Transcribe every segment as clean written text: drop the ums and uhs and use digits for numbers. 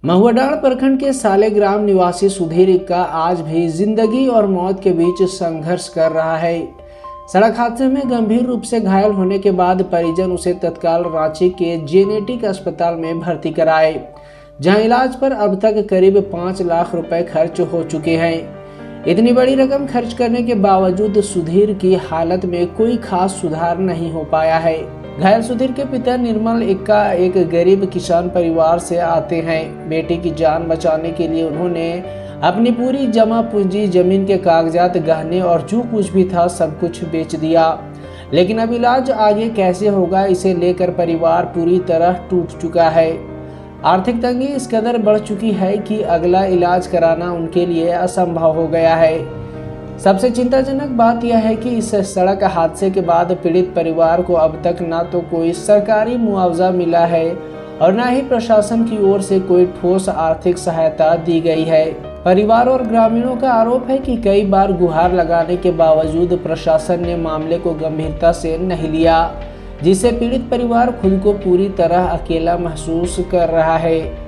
महुआडांड़ प्रखंड के सालेग्राम निवासी सुधीर इक्का आज भी जिंदगी और मौत के बीच संघर्ष कर रहा है। सड़क हादसे में गंभीर रूप से घायल होने के बाद परिजन उसे तत्काल रांची के जेनेटिक अस्पताल में भर्ती कराए, जहां इलाज पर अब तक करीब 5 लाख रुपए खर्च हो चुके हैं। इतनी बड़ी रकम खर्च करने के बावजूद सुधीर की हालत में कोई खास सुधार नहीं हो पाया है। घायल सुधीर के पिता निर्मल इक्का एक गरीब किसान परिवार से आते हैं। बेटी की जान बचाने के लिए उन्होंने अपनी पूरी जमा पूंजी, जमीन के कागजात, गहने और जो कुछ भी था सब कुछ बेच दिया। लेकिन अब इलाज आगे कैसे होगा, इसे लेकर परिवार पूरी तरह टूट चुका है। आर्थिक तंगी इस कदर बढ़ चुकी है कि अगला इलाज कराना उनके लिए असंभव हो गया है। सबसे चिंताजनक बात यह है कि इस सड़क हादसे के बाद पीड़ित परिवार को अब तक ना तो कोई सरकारी मुआवजा मिला है और न ही प्रशासन की ओर से कोई ठोस आर्थिक सहायता दी गई है। परिवार और ग्रामीणों का आरोप है कि कई बार गुहार लगाने के बावजूद प्रशासन ने मामले को गंभीरता से नहीं लिया, जिससे पीड़ित परिवार खुद को पूरी तरह अकेला महसूस कर रहा है।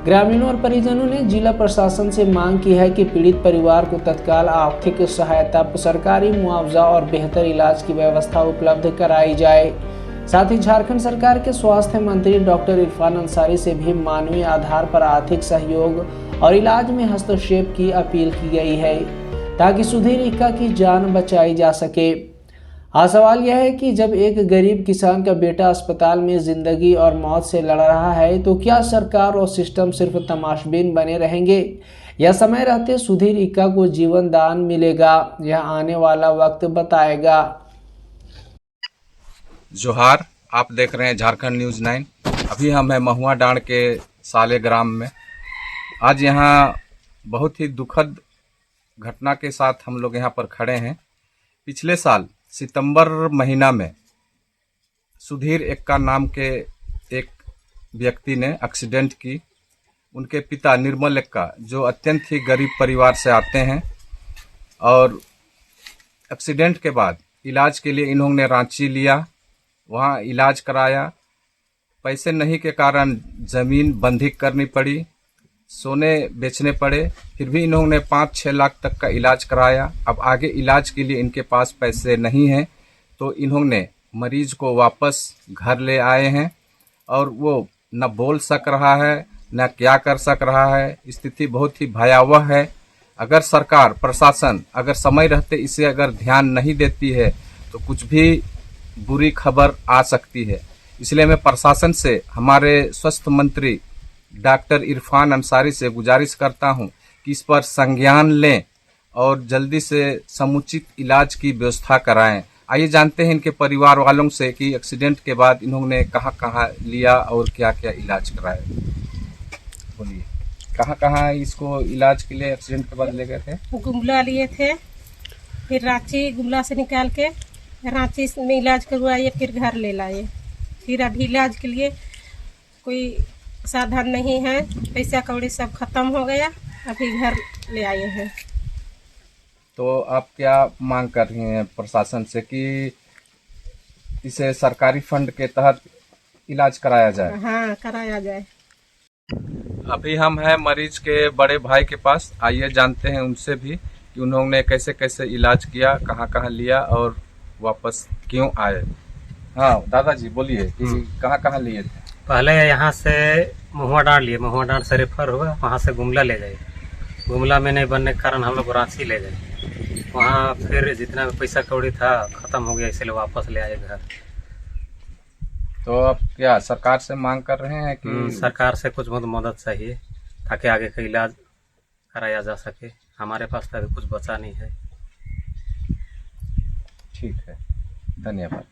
ग्रामीणों और परिजनों ने जिला प्रशासन से मांग की है कि पीड़ित परिवार को तत्काल आर्थिक सहायता, सरकारी मुआवजा और बेहतर इलाज की व्यवस्था उपलब्ध कराई जाए। साथ ही झारखंड सरकार के स्वास्थ्य मंत्री डॉक्टर इरफान अंसारी से भी मानवीय आधार पर आर्थिक सहयोग और इलाज में हस्तक्षेप की अपील की गई है, ताकि सुधीर इक्का की जान बचाई जा सके। हाँ, सवाल यह है कि जब एक गरीब किसान का बेटा अस्पताल में जिंदगी और मौत से लड़ रहा है, तो क्या सरकार और सिस्टम सिर्फ तमाशबीन बने रहेंगे या समय रहते सुधीर इक्का को जीवन दान मिलेगा? यह आने वाला वक्त बताएगा। जोहार, आप देख रहे हैं झारखंड न्यूज़ 9। अभी हम हैं महुआडांड़ के सालेग्राम में। आज यहाँ बहुत ही दुखद घटना के साथ हम लोग यहाँ पर खड़े हैं। पिछले साल सितंबर महीना में सुधीर इक्का नाम के एक व्यक्ति ने एक्सीडेंट की। उनके पिता निर्मल इक्का, जो अत्यंत ही गरीब परिवार से आते हैं, और एक्सीडेंट के बाद इलाज के लिए इन्होंने रांची लिया, वहाँ इलाज कराया। पैसे नहीं के कारण ज़मीन बंधिक करनी पड़ी, सोने बेचने पड़े, फिर भी इन्होंने 5-6 लाख तक का इलाज कराया। अब आगे इलाज के लिए इनके पास पैसे नहीं हैं, तो इन्होंने मरीज को वापस घर ले आए हैं और वो न बोल सक रहा है, न क्या कर सक रहा है। स्थिति बहुत ही भयावह है। अगर सरकार, प्रशासन अगर समय रहते इसे अगर ध्यान नहीं देती है तो कुछ भी बुरी खबर आ सकती है। इसलिए मैं प्रशासन से, हमारे स्वास्थ्य मंत्री डॉक्टर इरफान अंसारी से गुजारिश करता हूं कि इस पर संज्ञान लें और जल्दी से समुचित इलाज की व्यवस्था कराएं। आइए जानते हैं इनके परिवार वालों से कि एक्सीडेंट के बाद इन्होंने कहां-कहां लिया और क्या-क्या इलाज कराया। बोलिए, कहां-कहां इसको इलाज के लिए एक्सीडेंट के बाद ले गए थे? गुमला लिए थे, फिर रांची गुमला से निकाल के रांची में इलाज करवाए, फिर घर ले लाए। फिर अभी इलाज के लिए कोई साधन नहीं है, पैसा कौड़ी सब खत्म हो गया, अभी घर ले आए हैं। तो आप क्या मांग कर रही हैं प्रशासन से कि इसे सरकारी फंड के तहत इलाज कराया जाए? हाँ, कराया जाए। अभी हम हैं मरीज के बड़े भाई के पास, आइए जानते हैं उनसे भी कि उन्होंने कैसे कैसे इलाज किया, कहाँ कहाँ लिया और वापस क्यों आए। हाँ दादाजी, बोलिए कि कहाँ कहाँ लिए थे? पहले यहाँ से महुआडांड़ लिए, महुआडांड़ से रेफर हुआ, वहाँ से गुमला ले गए। गुमला में नहीं बनने के कारण हम लोग रांची ले गए। वहाँ फिर जितना भी पैसा कौड़ी था खत्म हो गया, इसलिए वापस ले आए घर। तो अब क्या सरकार से मांग कर रहे हैं कि सरकार से कुछ बहुत मदद चाहिए ताकि आगे का इलाज कराया जा सके। हमारे पास तो अभी कुछ बचा नहीं है। ठीक है, धन्यवाद।